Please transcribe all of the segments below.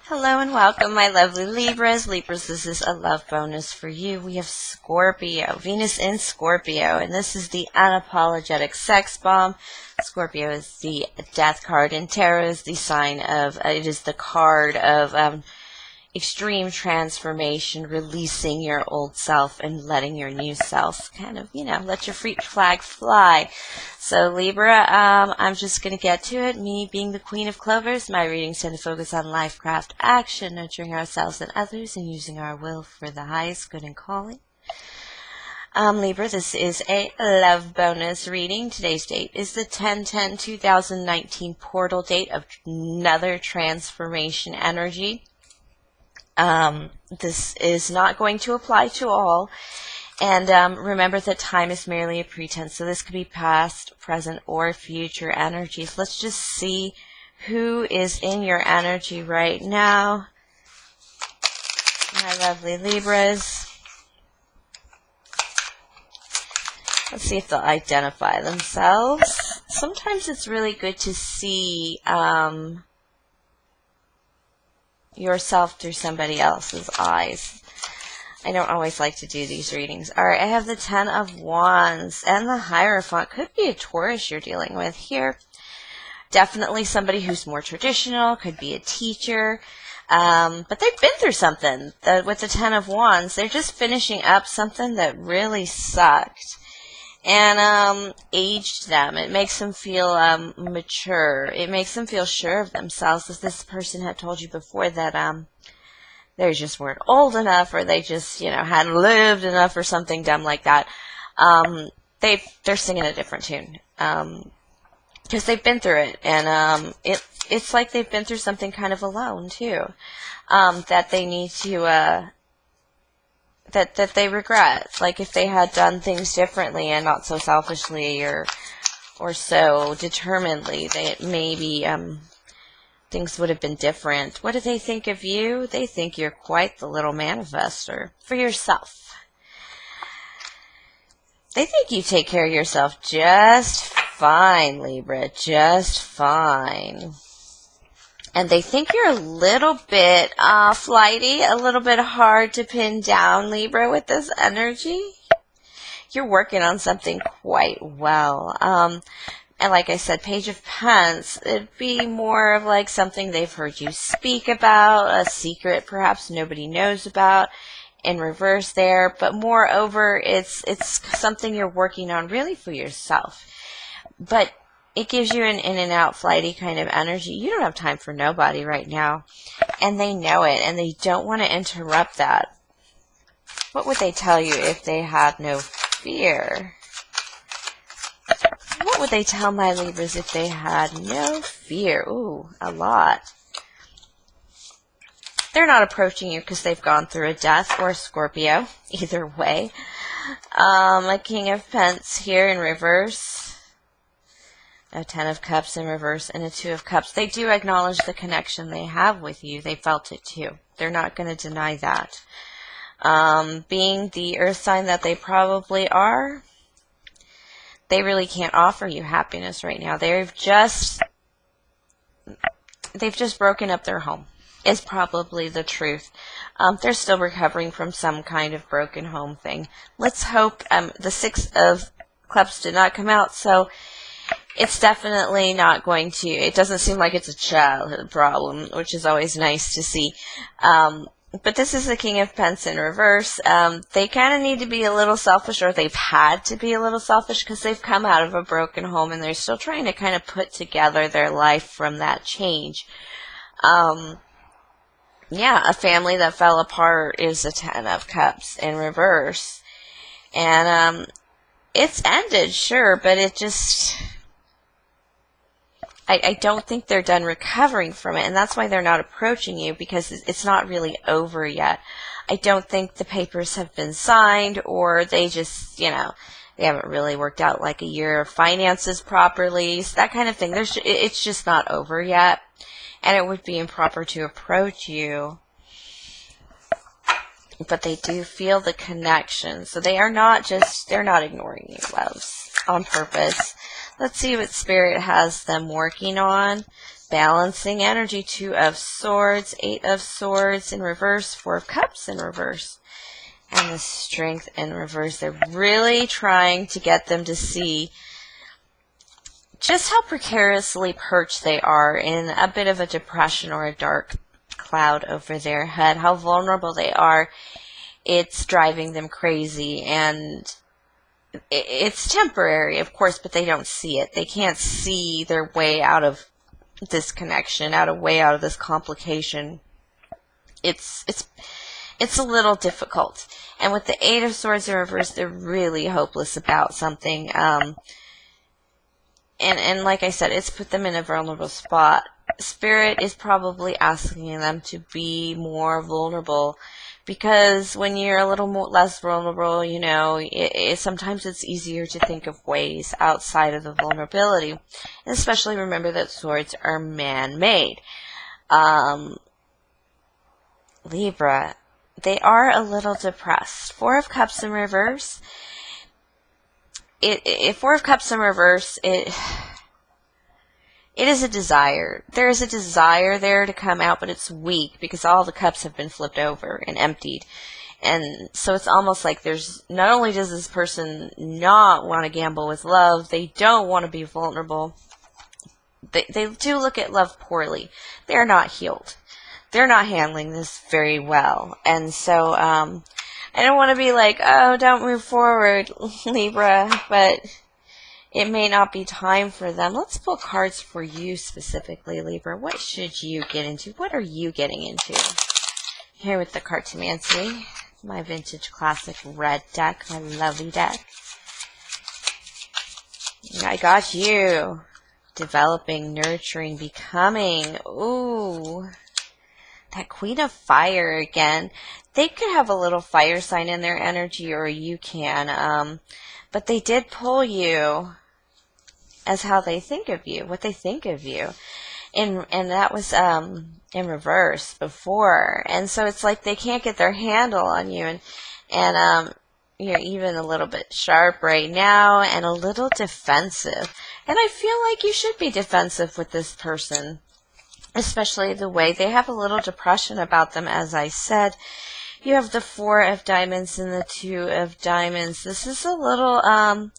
Hello and welcome, my lovely Libras. Libras, this is a love bonus for you. We have Scorpio, Venus in Scorpio, and this is the unapologetic sex bomb. Scorpio is the death card, and tarot is the sign of, it is the card of extreme transformation, releasing your old self and letting your new self kind of, let your freak flag fly. So Libra, I'm just going to get to it. Me being the queen of Clovers, my readings tend to focus on life, craft, action, nurturing ourselves and others, and using our will for the highest good and calling. Libra, this is a love bonus reading. Today's date is the 10/10/2019 portal date of another transformation energy. This is not going to apply to all. And remember that time is merely a pretense. So this could be past, present, or future energies. Let's just see who is in your energy right now. My lovely Libras. Let's see if they'll identify themselves. Sometimes it's really good to see yourself through somebody else's eyes. I don't always like to do these readings. Alright, I have the 10 of Wands and the Hierophant. Could be a Taurus you're dealing with here. Definitely somebody who's more traditional. Could be a teacher. But they've been through something. With the 10 of Wands, they're just finishing up something that really sucked. And aged them. It makes them feel mature. It makes them feel sure of themselves. If this person had told you before that they just weren't old enough, or they just, hadn't lived enough, or something dumb like that, they're singing a different tune. Because they've been through it. And it's like they've been through something kind of alone, too. That they need to... that they regret, like if they had done things differently and not so selfishly or so determinedly, they maybe things would have been different. What do they think of you? They think you're quite the little manifester for yourself. They think you take care of yourself just fine, Libra, just fine. And they think you're a little bit flighty, a little bit hard to pin down, Libra, with this energy. You're working on something quite well. And like I said, Page of Pence, it'd be more of like something they've heard you speak about, a secret perhaps nobody knows about, in reverse there. But moreover, it's something you're working on really for yourself. But it gives you an in and out flighty kind of energy. You don't have time for nobody right now. And they know it, and they don't want to interrupt that. What would they tell you if they had no fear? What would they tell my Libras if they had no fear? Ooh, a lot. They're not approaching you because they've gone through a death or a Scorpio. Either way. A King of Pence here in reverse. A 10 of Cups in reverse and a 2 of Cups. They do acknowledge the connection they have with you. They felt it too. They're not going to deny that. Being the earth sign that they probably are, they really can't offer you happiness right now. They've just broken up their home, is probably the truth. They're still recovering from some kind of broken home thing. Let's hope the 6 of Cups did not come out, so it's definitely not going to, it doesn't seem like it's a childhood problem, which is always nice to see. But this is the King of Pence in reverse. They kind of need to be a little selfish, or they've had to be a little selfish because they've come out of a broken home and they're still trying to kind of put together their life from that change. Yeah, a family that fell apart is a 10 of Cups in reverse. And it's ended, sure, but it just... I don't think they're done recovering from it, and that's why they're not approaching you, because it's not really over yet. I don't think the papers have been signed, or they just, they haven't really worked out like a year of finances properly, so that kind of thing. It's just not over yet, and it would be improper to approach you. But they do feel the connection, so they're not ignoring you, loves, on purpose. Let's see what Spirit has them working on. balancing energy. 2 of Swords, 8 of Swords in reverse, 4 of Cups in reverse, and the Strength in reverse. They're really trying to get them to see just how precariously perched they are in a bit of a depression or a dark cloud over their head, how vulnerable they are. It's driving them crazy, and it's temporary, of course, but they don't see it. They can't see their way out of this connection, out of this complication. It's a little difficult. And with the 8 of Swords in reverse, they're really hopeless about something. And like I said, it's put them in a vulnerable spot. Spirit is probably asking them to be more vulnerable, because when you're a little more less vulnerable, you know, sometimes it's easier to think of ways outside of the vulnerability. And especially remember that swords are man-made. Libra, they are a little depressed. 4 of Cups in reverse. 4 of Cups in reverse, it is a desire. There is a desire there to come out, but it's weak because all the cups have been flipped over and emptied. And so it's almost like there's, not only does this person not want to gamble with love, they don't want to be vulnerable. They do look at love poorly. They're not healed. They're not handling this very well. And so, I don't want to be like, oh, don't move forward, Libra, but it may not be time for them. Let's pull cards for you specifically, Libra. What should you get into? What are you getting into? Here with the Cartomancy, my vintage classic red deck, my lovely deck. I got you. Developing, nurturing, becoming. Ooh. That Queen of Fire again. They could have a little fire sign in their energy, or you can. But they did pull you as how they think of you, what they think of you. And that was in reverse before. And so it's like they can't get their handle on you. And you're even a little bit sharp right now and a little defensive. And I feel like you should be defensive with this person, especially the way they have a little depression about them, as I said. You have the 4 of Diamonds and the 2 of Diamonds. This is a little,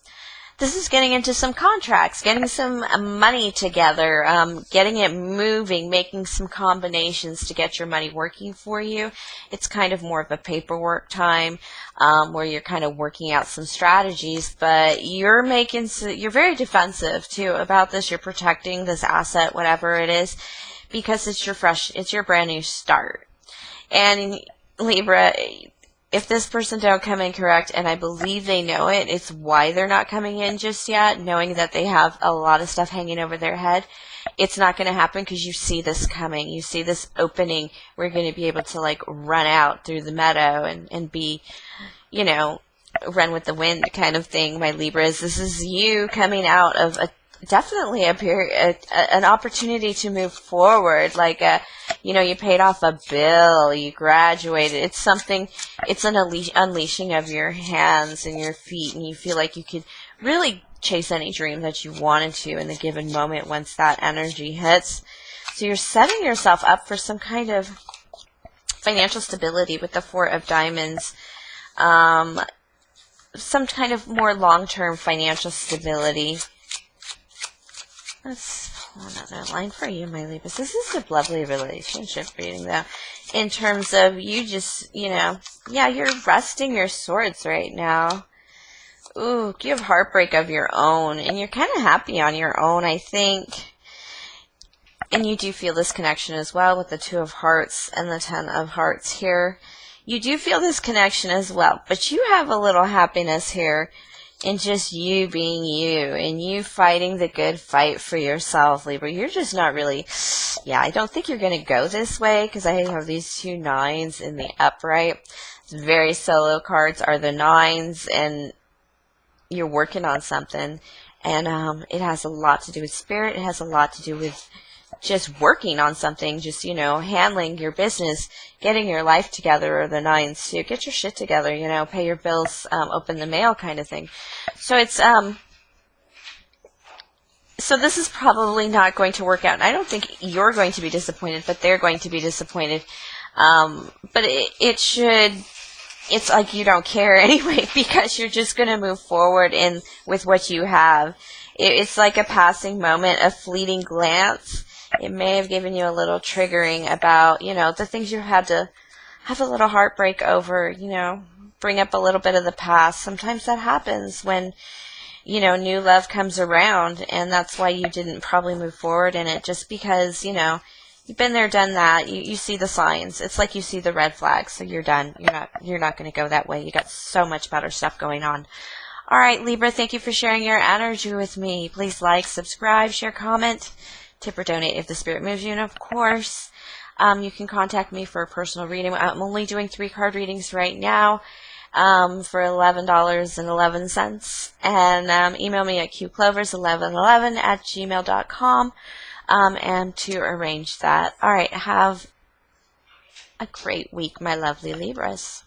this is getting into some contracts, getting some money together, getting it moving, making some combinations to get your money working for you. It's kind of more of a paperwork time, where you're kind of working out some strategies, but you're very defensive too about this. You're protecting this asset, whatever it is, because it's your brand new start. And Libra, if this person don't come in correct, and I believe they know it, it's why they're not coming in just yet, knowing that they have a lot of stuff hanging over their head. It's not going to happen because you see this coming. You see this opening. We're going to be able to like run out through the meadow and be, you know, run with the wind kind of thing, my Libras. This is you coming out of definitely an opportunity to move forward, like you know, you paid off a bill, you graduated. It's something, it's an unleashing of your hands and your feet, and you feel like you could really chase any dream that you wanted to in the given moment once that energy hits. So you're setting yourself up for some kind of financial stability with the 4 of Diamonds. Some kind of more long-term financial stability. Let's pull another line for you, my Libras. This is a lovely relationship reading, though. In terms of you just, you know, yeah, you're resting your swords right now. Ooh, you have heartbreak of your own, and you're kind of happy on your own, I think. And you do feel this connection as well with the 2 of Hearts and the 10 of Hearts here. You do feel this connection as well, but you have a little happiness here in just you being you and you fighting the good fight for yourself, Libra. You're just not really, yeah, I don't think you're going to go this way because I have these 2 9s in the upright. It's very solo cards are the 9s, and you're working on something, and it has a lot to do with spirit. It has a lot to do with just working on something, just, you know, handling your business, getting your life together, or the 9s too. Get your shit together, you know, pay your bills, open the mail kind of thing. So it's, So this is probably not going to work out. And I don't think you're going to be disappointed, but they're going to be disappointed. But it should, it's like you don't care anyway, because you're just going to move forward with what you have. It's like a passing moment, a fleeting glance. It may have given you a little triggering about, the things you had to have a little heartbreak over, bring up a little bit of the past. Sometimes that happens when, new love comes around, and that's why you didn't probably move forward in it, just because, you've been there, done that. You see the signs. It's like you see the red flags, so you're done. You're not going to go that way. You got so much better stuff going on. All right, Libra, thank you for sharing your energy with me. Please like, subscribe, share, comment, tip or donate if the spirit moves you. And of course, you can contact me for a personal reading. I'm only doing 3-card readings right now for $11.11. And email me at qclovers1111@gmail.com and to arrange that. All right, have a great week, my lovely Libras.